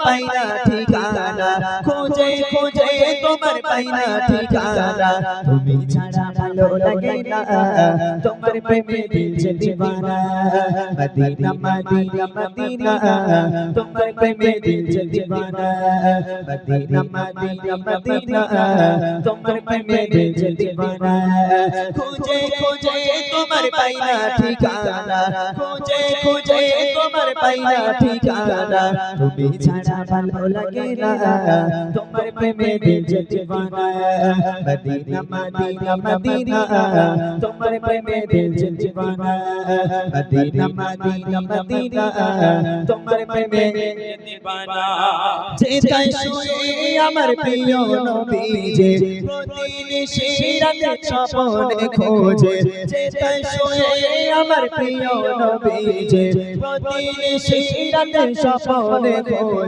পাইনা ঠিকানা খোঁজে খোঁজে তোমার পাইনা ঠিকানা তুমি ছাড়া ভালো লাগে না তোমার প্রেমে দিল যে দিওয়ানা মদিনা মদিনা মদিনা তোমার প্রেমে দিল যে দিওয়ানা মদিনা মদিনা মদিনা তোমার প্রেমে দিল যে দিওয়ানা খোঁজে খোঁজে তোমার পাইনা ঠিকানা খোঁজে খোঁজে তোমার পাইনা ঠিকানা তুমি ছাড়া ভালো লাগে না তোমার প্রেমে দিল যে দিওয়ানা মদিনা মদিনা মদিনা তোমার প্রেমে দিল যে দিওয়ানা মদিনা মদিনা মদিনা তোমার প্রেমে দিওয়ানা যেতাই শুয়ে আমার প্রিয় নবী যে প্রতিনিশি রাতে স্বপ্নে খোঁজে যেতাই শুয়ে আমার প্রিয় নবী যে প্রতিনিশি রাতে স্বপ্নে খোঁজে